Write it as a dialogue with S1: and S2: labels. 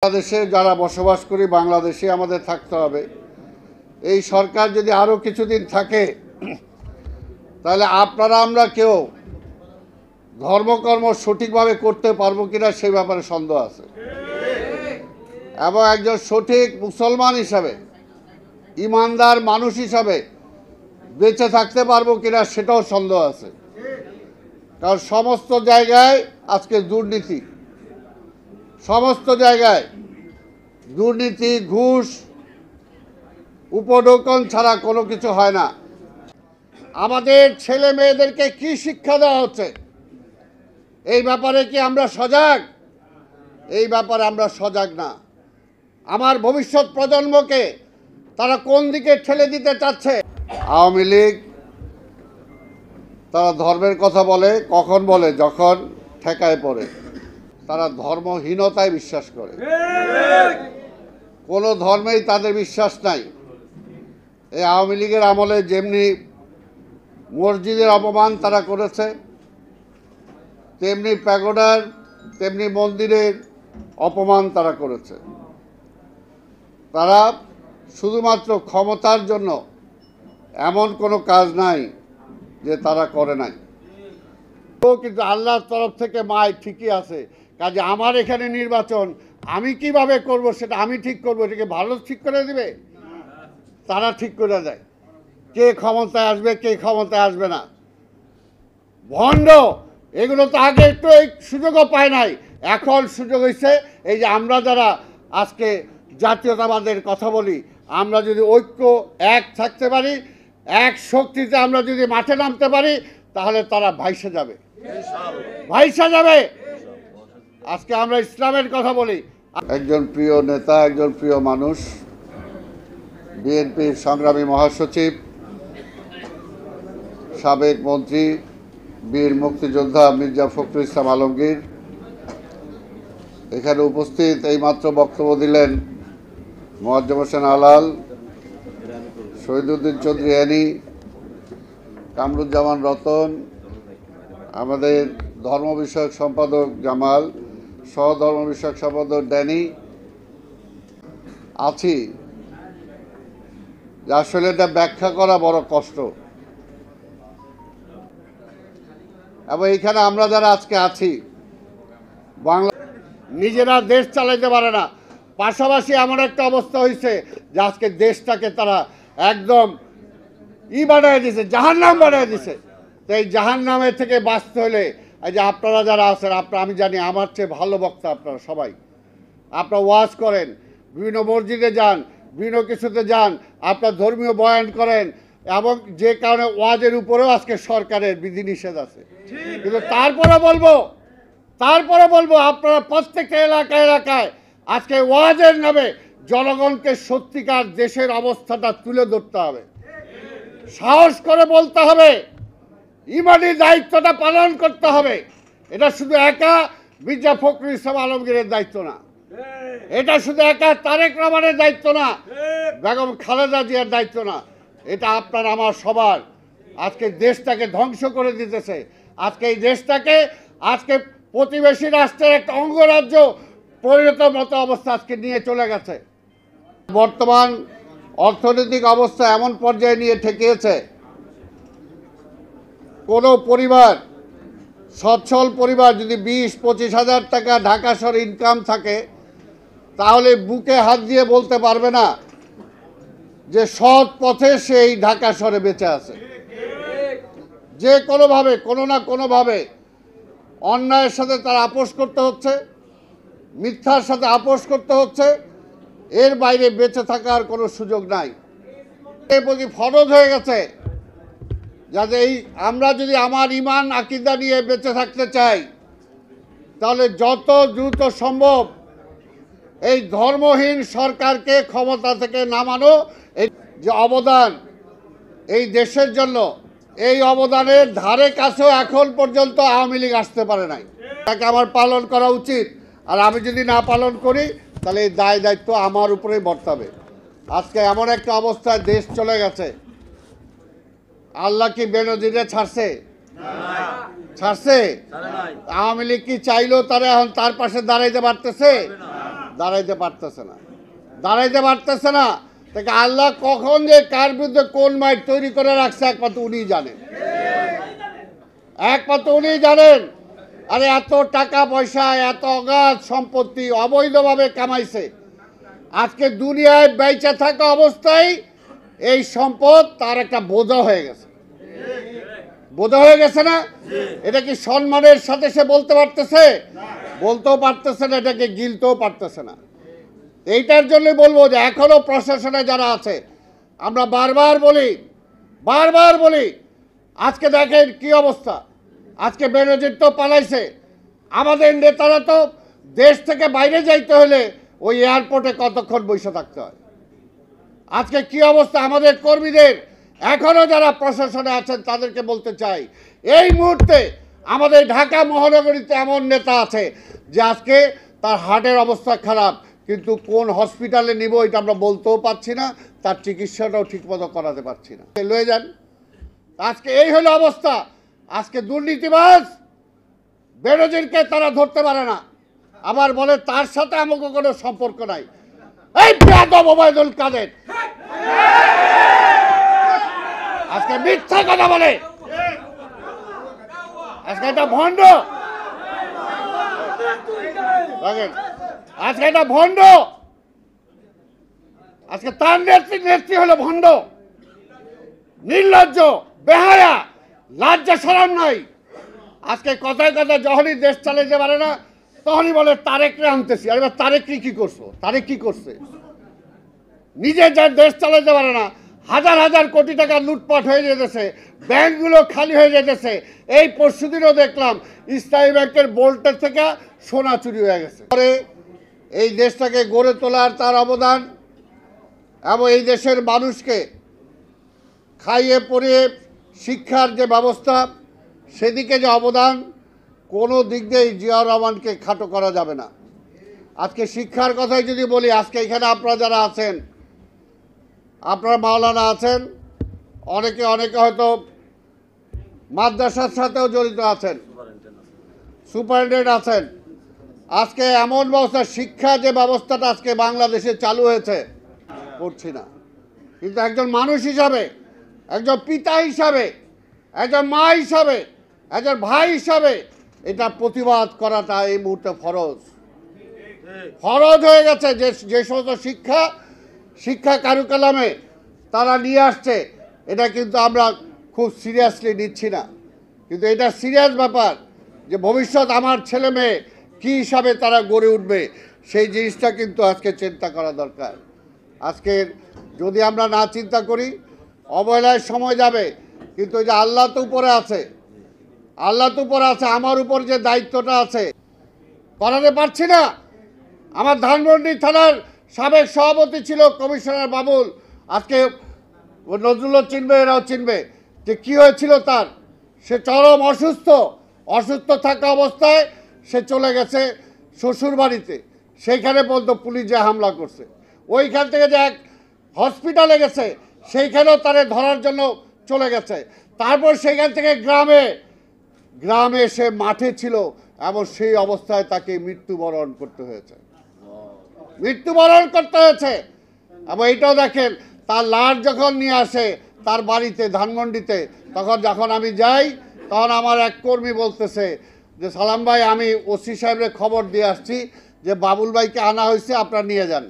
S1: বাংলাদেশে যারা বসবাস করি বাংলাদেশে আমাদের থাকতে হবে। এই সরকার যদি আরও কিছুদিন থাকে তাহলে আপনারা আমরা কেউ ধর্মকর্ম সঠিকভাবে করতে পারবো কিনা সেই ব্যাপারে সন্দেহ আছে, এবং একজন সঠিক মুসলমান হিসাবে ইমানদার মানুষ হিসাবে বেঁচে থাকতে পারবো কিনা সেটাও সন্দেহ আছে। কারণ সমস্ত জায়গায় আজকে দুর্নীতি, সমস্ত জায়গায় দুর্নীতি, ঘুষ, উপঢৌকন ছাড়া কোনো কিছু হয় না। আমাদের ছেলে মেয়েদেরকে কি শিক্ষা দেওয়া হচ্ছে এই ব্যাপারে কি আমরা সজাগ? এই ব্যাপারে আমরা সজাগ না। আমার ভবিষ্যৎ প্রজন্মকে তারা কোন দিকে ঠেলে দিতে চাচ্ছে? আওয়ামী লীগ তারা ধর্মের কথা বলে, কখন বলে? যখন ঠেকায় পড়ে। তারা ধর্মহীনতায় বিশ্বাস করে, কোনো ধর্মেই তাদের বিশ্বাস নাই। এই আওয়ামী লীগের আমলে যেমনি মসজিদের অপমান তারা করেছে, তেমনি প্যাগোডার, তেমনি মন্দিরের অপমান তারা করেছে। তারা শুধুমাত্র ক্ষমতার জন্য এমন কোনো কাজ নাই যে তারা করে নাই। তো কিন্তু আল্লাহর তরফ থেকে মায় ঠিকই আছে। কাজে আমার এখানে নির্বাচন আমি কিভাবে করব সেটা আমি ঠিক করব, এটাকে ভালো ঠিক করে দিবে? তারা ঠিক করে দেয় কে ক্ষমতায় আসবে, কে ক্ষমতায় আসবে না। ভণ্ড এগুলো তো আগে একটু এই সুযোগও পায় নাই, এখন সুযোগ হয়েছে। এই যে আমরা যারা আজকে জাতীয়তাবাদের কথা বলি, আমরা যদি ঐক্য এক থাকতে পারি, এক শক্তিতে আমরা যদি মাঠে নামতে পারি, তাহলে তারা ভাইসে যাবে, ভাইসে যাবে। আজকে আমরা ইসলামের কথা বলি। একজন প্রিয় নেতা, একজন প্রিয় মানুষ, বিএনপির সংগ্রামী মহাসচিব, সাবেক মন্ত্রী, বীর মুক্তিযোদ্ধা মির্জা ফখরুল ইসলাম আলমগীর এখানে উপস্থিত। এইমাত্র বক্তব্য দিলেন মোয়াজ্জেম হোসেন আলাল, শহীদুদ্দিন চৌধুরী অ্যানি, কামরুজ্জামান রতন, আমাদের ধর্ম বিষয়ক সম্পাদক জামাল, সহধর্ম বিষয়ক সম্পাদক ড্যানি আছি। আসলে এটা ব্যাখ্যা করা বড় কষ্ট। এবং এইখানে আমরা যারা আজকে আছি, বাংলা নিজেরা দেশ চালাইতে পারে না, পাশাপাশি এমন একটা অবস্থা হয়েছে যে আজকে দেশটাকে তারা একদম বানিয়ে দিছে, জাহান্নাম বানিয়ে দিছে। তো এই জাহান্নামের থেকে বাঁচতে হলে এই যে আপনারা যারা আছেন, আমি জানি আমার চেয়ে ভালো বক্তা আপনারা সবাই, আপনারা ওয়াজ করেন, বিভিন্ন মসজিদে যান, বিভিন্ন কিছুতে যান, আপনার ধর্মীয় বয়ান করেন, এবং যে কারণে ওয়াজের উপরেও আজকে সরকারের বিধিনিষেধ আছে। কিন্তু তারপরে বলবো আপনারা প্রত্যেকটা এলাকায় আজকে ওয়াজের নামে জনগণকে সত্যিকার দেশের অবস্থাটা তুলে ধরতে হবে, সাহস করে বলতে হবে, ইমানি দায়িত্বটা পালন করতে হবে। এটা শুধু একা মির্জা ফখরুল ইসলাম আলমগীরের দায়িত্ব না, এটা শুধু একা তারেক রহমানের দায়িত্ব না, বেগম খালেদা জিয়ার দায়িত্ব না, এটা আপনার আমার সবার। আজকে দেশটাকে ধ্বংস করে দিতেছে, আজকে এই দেশটাকে আজকে প্রতিবেশী রাষ্ট্রের একটা অঙ্গরাজ্য পরিণত মতো অবস্থা আজকে নিয়ে চলে গেছে। বর্তমান অর্থনৈতিক অবস্থা এমন পর্যায়ে নিয়ে ঠেকিয়েছে, কোনো পরিবার, সচ্ছল পরিবার যদি 20-25 হাজার টাকা ঢাকা শহরে ইনকাম থাকে, তাহলে বুকে হাত দিয়ে বলতে পারবে না যে সৎ পথে সেই ঢাকা শহরে বেঁচে আছে। যে কোনোভাবে, কোনো না কোনোভাবে অন্যায়ের সাথে তার আপোষ করতে হচ্ছে, মিথ্যার সাথে আপোষ করতে হচ্ছে, এর বাইরে বেঁচে থাকার কোনো সুযোগ নাই। এর প্রতি ফরজ হয়ে গেছে যাতে আমরা যদি আমার ইমান আকিদা নিয়ে বেঁচে থাকতে চাই, তাহলে যত দ্রুত সম্ভব এই ধর্মহীন সরকারকে ক্ষমতা থেকে নামানো, এই যে অবদান এই দেশের জন্য, এই অবদানের ধারে কাছেও এখন পর্যন্ত আওয়ামী লীগ আসতে পারে নাই। তাকে আমার পালন করা উচিত, আর আমি যদি না পালন করি তাহলে এই দায় দায়িত্ব আমার উপরেই বর্তাবে। আজকে এমন একটা অবস্থায় দেশ চলে গেছে, আল্লাহ কি বেনজিরে ছাড়ছে? ছাড়ছে? আওয়ামী লীগ কি চাইলেও তারা এখন তার পাশে দাঁড়াইতে পারতেছে? দাঁড়াইতে পারতেছে না, দাঁড়াইতে পারতেছে না। তাকে আল্লাহ কখন যে কার বিরুদ্ধে কোন মাইট তৈরি করে রাখছে একমাত্র উনিই জানেন, একমাত্র উনিই জানেন। আরে এত টাকা পয়সা, এত অগাধ সম্পত্তি অবৈধভাবে কামাইছে, আজকে দুনিয়ায় বেঁচে থাকা অবস্থায় এই সম্পদ তার একটা বোঝা হয়ে গেছে, বোঝা হয়ে গেছে না? এটা কি সম্মানের সাথে সে বলতে পারতেছে? বলতেও পারতেছে না, এটাকে গিলতেও পারতেছে না। এইটার জন্যই বলবো যে এখনো প্রশাসনে যারা আছে, আমরা বারবার বলি, আজকে দেখেন কি অবস্থা। আজকে বেনজির তো পালাইছে, আমাদের নেতারা তো দেশ থেকে বাইরে যাইতে হলে ওই এয়ারপোর্টে কতক্ষণ বসে থাকতে হয়। আজকে কি অবস্থা আমাদের কর্মীদের, এখনো যারা প্রশাসনে আছেন তাদেরকে বলতে চাই, এই মুহূর্তে আমাদের ঢাকা মহানগরীতে এমন নেতা আছে যে আজকে তার হার্টের অবস্থা খারাপ, কিন্তু কোন হসপিটালে নিব এটা আমরা বলতেও পারছি না, তার চিকিৎসাটাও ঠিকমতো করাতে পারছি না। লয়ে যান, আজকে এই হলো অবস্থা। আজকে দুর্নীতিবাজ বেনজিরকে তারা ধরতে পারে না, আবার বলে তার সাথে আমাকে কোনো সম্পর্ক নাই। এই বেয়াদব ওবায়দুল কাদের আজকে মিথ্যা কথা বলে, আজকে এটা ভণ্ড, আজকে এটা ভণ্ড, আজকে তার নেত্রী হলো ভণ্ড, নির্লজ্জ, বেহায়া, লজ্জা শরম নাই। আজকে কথায় কথায় যখনই দেশ চালাইতে পারে না তখনই বলে তারেকরে আনতেছি। আর এবার তারেক কি করছো? তারেক কি করছে? নিজে যার দেশ চালাইতে পারে না, হাজার হাজার কোটি টাকা লুটপাট হয়ে যেতেছে, ব্যাংকগুলো খালি হয়ে যেতেছে। এই পরশুদিনও দেখলাম ইসলামী ব্যাংকের বোল্টের থেকে সোনা চুরি হয়ে গেছে। পরে এই দেশটাকে গড়ে তোলার তার অবদান এবং এই দেশের মানুষকে খাইয়ে পরিয়ে শিক্ষার যে ব্যবস্থা সেদিকে যে অবদান, কোনো দিক দিয়েই জিয়াউর রহমানকে খাটো করা যাবে না। আজকে শিক্ষার কথাই যদি বলি, আজকে এখানে আপনারা যারা আছেন, আপনারা মাওলানা আছেন, অনেকে হয়তো মাদ্রাসার সাথেও জড়িত আছেন, সুপারিনটেন্ডেন্ট আছেন। আজকে এমন ব্যবস্থা, শিক্ষা যে ব্যবস্থাটা আজকে বাংলাদেশে চালু হয়েছে করছি না, কিন্তু একজন মানুষ হিসাবে, একজন পিতা হিসাবে, একজন মা হিসাবে, একজন ভাই হিসাবে এটা প্রতিবাদ করাটা এই মুহূর্তে ফরজ হয়ে গেছে। যে সমস্ত শিক্ষা কারিকুলামে তারা নিয়ে আসছে, এটা কিন্তু আমরা খুব সিরিয়াসলি নিচ্ছি না, কিন্তু এটা সিরিয়াস ব্যাপার যে ভবিষ্যৎ আমার ছেলে মেয়ে কী হিসাবে তারা গড়ে উঠবে, সেই জিনিসটা কিন্তু আজকে চিন্তা করা দরকার। আজকে যদি আমরা না চিন্তা করি, অবহেলায় সময় যাবে। কিন্তু যে আল্লাহ তো উপরে আছে, আমার উপর যে দায়িত্বটা আছে করাতে পারছি না। আমার ধানমন্ডি থানার সাবেক সভাপতি ছিল কমিশনার বাবুল, আজকে নজরুলও চিনবে, এরাও চিনবে যে কী হয়েছিল তার। সে চরম অসুস্থ থাকা অবস্থায় সে চলে গেছে শ্বশুর বাড়িতে, সেইখানে পর্যন্ত পুলিশ যে হামলা করছে। ওইখান থেকে যে এক হসপিটালে গেছে, সেইখানেও তারে ধরার জন্য চলে গেছে। তারপর সেইখান থেকে গ্রামে সে মাঠে ছিল, এবং সেই অবস্থায় তাকে মৃত্যুবরণ করতে হয়েছে। এবং এইটাও দেখেন, তার লাশ যখন নিয়ে আসে তার বাড়িতে ধানমন্ডিতে, তখন যখন আমি যাই, তখন আমার এক কর্মী বলতেছে যে সালাম ভাই, আমি ওসি সাহেবের খবর দিয়ে আসছি যে বাবুল ভাইকে আনা হয়েছে, আপনারা নিয়ে যান।